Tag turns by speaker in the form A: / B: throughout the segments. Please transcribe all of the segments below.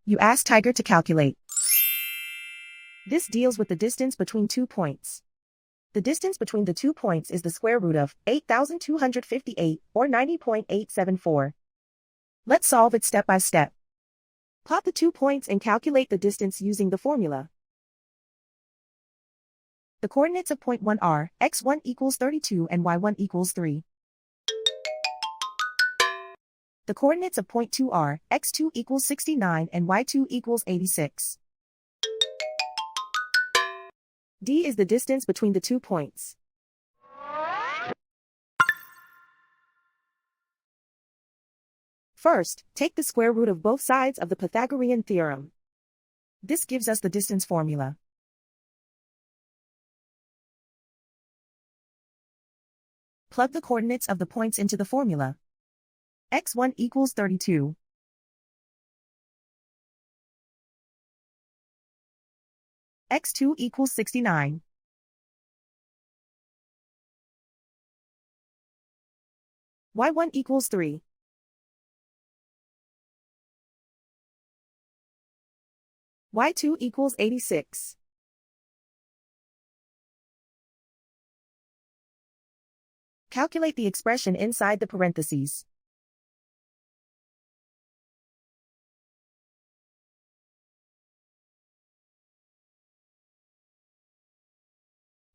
A: You ask Tiger to calculate. This deals with the distance between 2 points. The distance between the 2 points is the square root of 8,258, or 90.874. Let's solve it step by step. Plot the 2 points and calculate the distance using the formula. The coordinates of point 1 are x1 equals 32 and y1 equals 3. The coordinates of point 2 are x2 equals 69 and y2 equals 86. D is the distance between the 2 points. First, take the square root of both sides of the Pythagorean theorem. This gives us the distance formula. Plug the coordinates of the points into the formula. x1 equals 32. x2 equals 69. y1 equals 3. y2 equals 86. Calculate the expression inside the parentheses.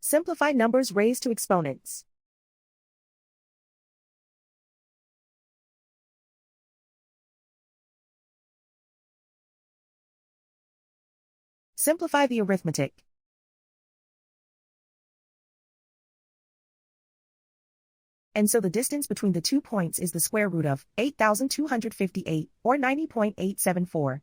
A: Simplify numbers raised to exponents. Simplify the arithmetic. And so the distance between the 2 points is the square root of 8,258, or 90.874.